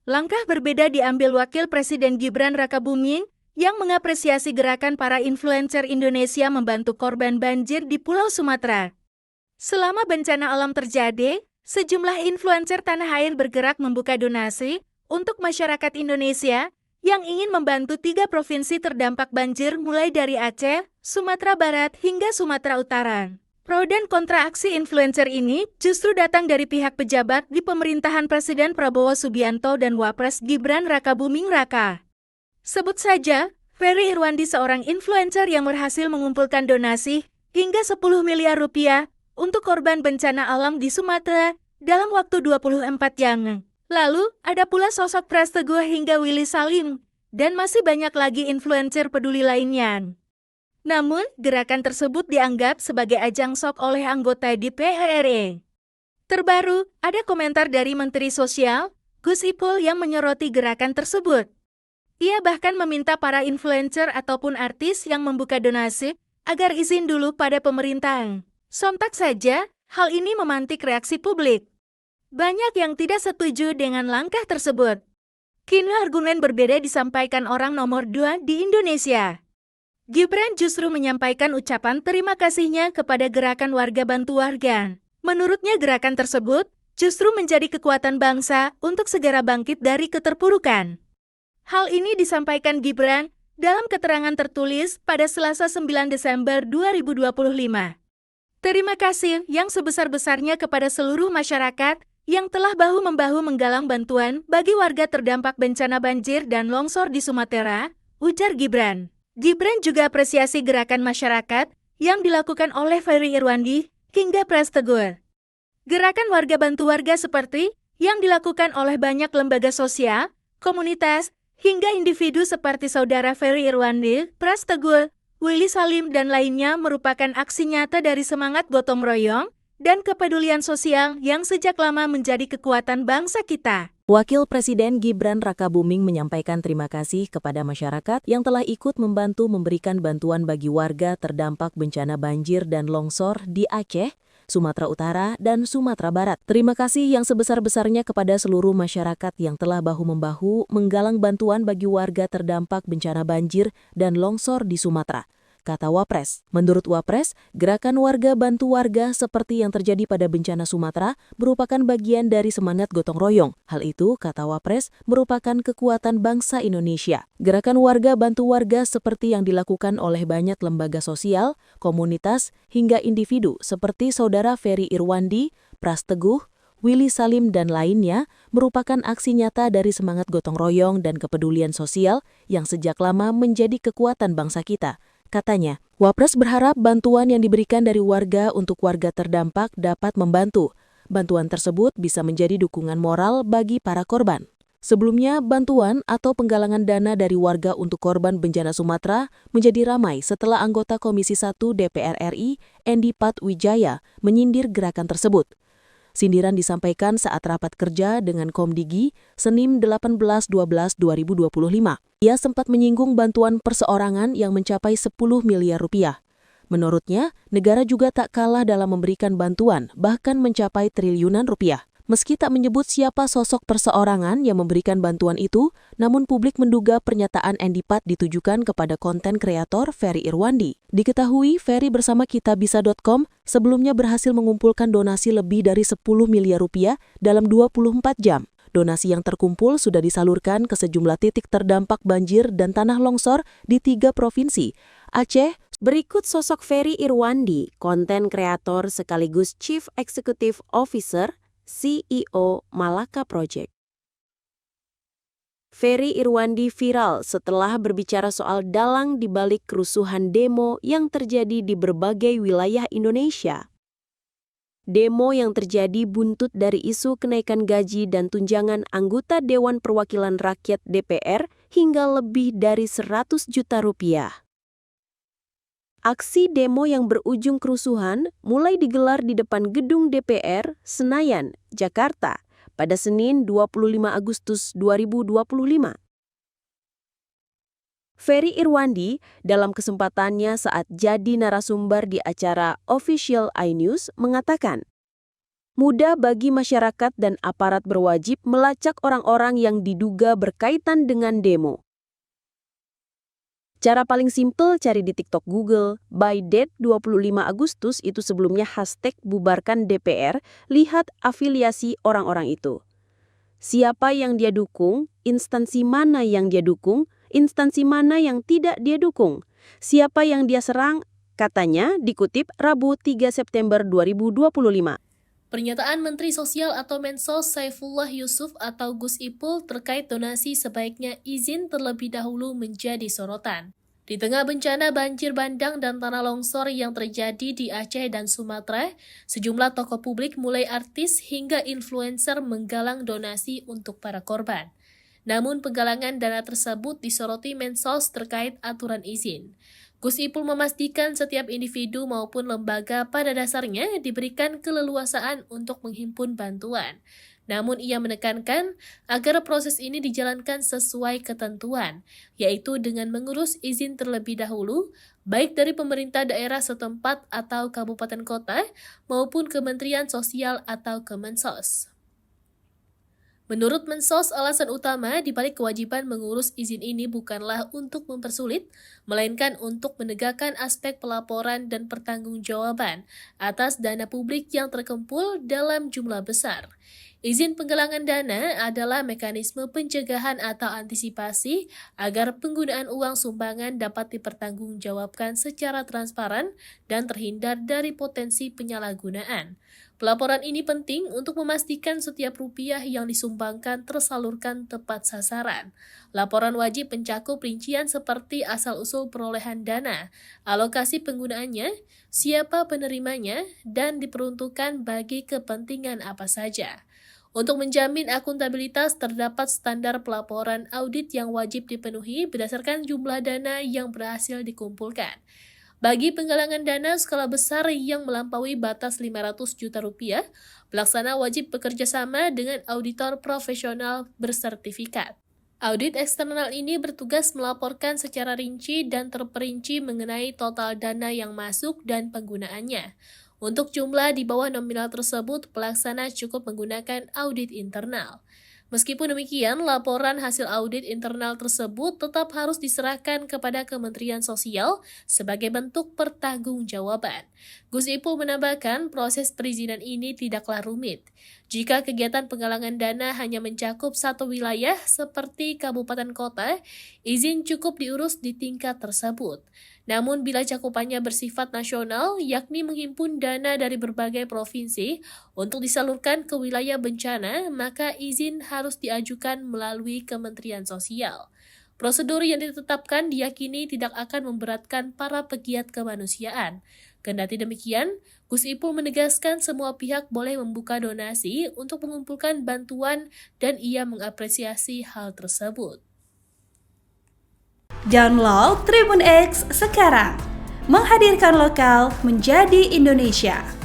Langkah berbeda diambil Wakil Presiden Gibran Rakabuming yang mengapresiasi gerakan para influencer Indonesia membantu korban banjir di Pulau Sumatera. Selama bencana alam terjadi, sejumlah influencer tanah air bergerak membuka donasi untuk masyarakat Indonesia yang ingin membantu 3 provinsi terdampak banjir mulai dari Aceh, Sumatera Barat hingga Sumatera Utara. Pro dan kontra aksi influencer ini justru datang dari pihak pejabat di pemerintahan Presiden Prabowo Subianto dan Wapres Gibran Rakabuming Raka. Sebut saja, Ferry Irwandi seorang influencer yang berhasil mengumpulkan donasi hingga 10 miliar rupiah untuk korban bencana alam di Sumatera dalam waktu 24 jam. Lalu, ada pula sosok Pras Teguh hingga Willy Salim, dan masih banyak lagi influencer peduli lainnya. Namun, gerakan tersebut dianggap sebagai ajang sok oleh anggota DPR RI. Terbaru, ada komentar dari Menteri Sosial, Gus Ipul yang menyoroti gerakan tersebut. Ia bahkan meminta para influencer ataupun artis yang membuka donasi agar izin dulu pada pemerintah. Sontak saja, hal ini memantik reaksi publik. Banyak yang tidak setuju dengan langkah tersebut. Kini argumen berbeda disampaikan orang nomor 2 di Indonesia. Gibran justru menyampaikan ucapan terima kasihnya kepada gerakan warga bantu warga. Menurutnya gerakan tersebut justru menjadi kekuatan bangsa untuk segera bangkit dari keterpurukan. Hal ini disampaikan Gibran dalam keterangan tertulis pada Selasa 9 Desember 2025. Terima kasih yang sebesar-besarnya kepada seluruh masyarakat yang telah bahu-membahu menggalang bantuan bagi warga terdampak bencana banjir dan longsor di Sumatera, ujar Gibran. Gibran juga apresiasi gerakan masyarakat yang dilakukan oleh Ferry Irwandi hingga Pras Teguh. Gerakan warga bantu warga seperti yang dilakukan oleh banyak lembaga sosial, komunitas, hingga individu seperti saudara Ferry Irwandi, Pras Teguh, Willy Salim dan lainnya merupakan aksi nyata dari semangat gotong royong dan kepedulian sosial yang sejak lama menjadi kekuatan bangsa kita. Wakil Presiden Gibran Rakabuming menyampaikan terima kasih kepada masyarakat yang telah ikut membantu memberikan bantuan bagi warga terdampak bencana banjir dan longsor di Aceh, Sumatera Utara, dan Sumatera Barat. Terima kasih yang sebesar-besarnya kepada seluruh masyarakat yang telah bahu-membahu menggalang bantuan bagi warga terdampak bencana banjir dan longsor di Sumatera, kata Wapres. Menurut Wapres, gerakan warga bantu warga seperti yang terjadi pada bencana Sumatera merupakan bagian dari semangat gotong royong. Hal itu, kata Wapres, merupakan kekuatan bangsa Indonesia. Gerakan warga bantu warga seperti yang dilakukan oleh banyak lembaga sosial, komunitas, hingga individu seperti saudara Ferry Irwandi, Pras Teguh, Willy Salim, dan lainnya merupakan aksi nyata dari semangat gotong royong dan kepedulian sosial yang sejak lama menjadi kekuatan bangsa kita. Katanya, Wapres berharap bantuan yang diberikan dari warga untuk warga terdampak dapat membantu. Bantuan tersebut bisa menjadi dukungan moral bagi para korban. Sebelumnya, bantuan atau penggalangan dana dari warga untuk korban bencana Sumatera menjadi ramai setelah anggota Komisi 1 DPR RI, Endi Patwijaya, menyindir gerakan tersebut. Sindiran disampaikan saat rapat kerja dengan Komdigi Senin 18/12/2025. Ia sempat menyinggung bantuan perseorangan yang mencapai 10 miliar rupiah. Menurutnya, negara juga tak kalah dalam memberikan bantuan, bahkan mencapai triliunan rupiah. Meski tak menyebut siapa sosok perseorangan yang memberikan bantuan itu, namun publik menduga pernyataan Endi Pat ditujukan kepada konten kreator Ferry Irwandi. Diketahui, Ferry bersama kitabisa.com sebelumnya berhasil mengumpulkan donasi lebih dari 10 miliar rupiah dalam 24 jam. Donasi yang terkumpul sudah disalurkan ke sejumlah titik terdampak banjir dan tanah longsor di 3 provinsi, Aceh. Berikut sosok Ferry Irwandi, konten kreator sekaligus Chief Executive Officer, CEO Malaka Project. Ferry Irwandi viral setelah berbicara soal dalang di balik kerusuhan demo yang terjadi di berbagai wilayah Indonesia. Demo yang terjadi buntut dari isu kenaikan gaji dan tunjangan anggota Dewan Perwakilan Rakyat DPR hingga lebih dari 100 juta rupiah. Aksi demo yang berujung kerusuhan mulai digelar di depan gedung DPR, Senayan, Jakarta, pada Senin 25 Agustus 2025. Ferry Irwandi dalam kesempatannya saat jadi narasumber di acara Official iNews mengatakan, mudah bagi masyarakat dan aparat berwajib melacak orang-orang yang diduga berkaitan dengan demo. Cara paling simpel cari di TikTok Google, by date 25 Agustus itu sebelumnya hashtag bubarkan DPR, lihat afiliasi orang-orang itu. Siapa yang dia dukung, instansi mana yang dia dukung, instansi mana yang tidak dia dukung. Siapa yang dia serang, katanya dikutip Rabu 3 September 2025. Pernyataan Menteri Sosial atau Mensos Saifullah Yusuf atau Gus Ipul terkait donasi sebaiknya izin terlebih dahulu menjadi sorotan. Di tengah bencana banjir bandang dan tanah longsor yang terjadi di Aceh dan Sumatera, sejumlah tokoh publik mulai artis hingga influencer menggalang donasi untuk para korban. Namun penggalangan dana tersebut disoroti Mensos terkait aturan izin. Gus Ipul memastikan setiap individu maupun lembaga pada dasarnya diberikan keleluasaan untuk menghimpun bantuan. Namun ia menekankan agar proses ini dijalankan sesuai ketentuan, yaitu dengan mengurus izin terlebih dahulu, baik dari pemerintah daerah setempat atau kabupaten kota, maupun Kementerian Sosial atau Kemensos. Menurut Mensos, alasan utama di balik kewajiban mengurus izin ini bukanlah untuk mempersulit, melainkan untuk menegakkan aspek pelaporan dan pertanggungjawaban atas dana publik yang terkumpul dalam jumlah besar. Izin penggalangan dana adalah mekanisme pencegahan atau antisipasi agar penggunaan uang sumbangan dapat dipertanggungjawabkan secara transparan dan terhindar dari potensi penyalahgunaan. Pelaporan ini penting untuk memastikan setiap rupiah yang disumbangkan tersalurkan tepat sasaran. Laporan wajib mencakup rincian seperti asal-usul perolehan dana, alokasi penggunaannya, siapa penerimanya, dan diperuntukkan bagi kepentingan apa saja. Untuk menjamin akuntabilitas, terdapat standar pelaporan audit yang wajib dipenuhi berdasarkan jumlah dana yang berhasil dikumpulkan. Bagi penggalangan dana skala besar yang melampaui batas 500 juta rupiah, pelaksana wajib bekerja sama dengan auditor profesional bersertifikat. Audit eksternal ini bertugas melaporkan secara rinci dan terperinci mengenai total dana yang masuk dan penggunaannya. Untuk jumlah di bawah nominal tersebut, pelaksana cukup menggunakan audit internal. Meskipun demikian, laporan hasil audit internal tersebut tetap harus diserahkan kepada Kementerian Sosial sebagai bentuk pertanggungjawaban. Gus Ipul menambahkan proses perizinan ini tidaklah rumit. Jika kegiatan penggalangan dana hanya mencakup satu wilayah seperti kabupaten kota, izin cukup diurus di tingkat tersebut. Namun bila cakupannya bersifat nasional, yakni menghimpun dana dari berbagai provinsi untuk disalurkan ke wilayah bencana, maka izin harus diajukan melalui Kementerian Sosial. Prosedur yang ditetapkan diyakini tidak akan memberatkan para pegiat kemanusiaan. Kendati demikian, Gus Ipul menegaskan semua pihak boleh membuka donasi untuk mengumpulkan bantuan dan ia mengapresiasi hal tersebut. Download Tribun X sekarang, menghadirkan lokal menjadi Indonesia.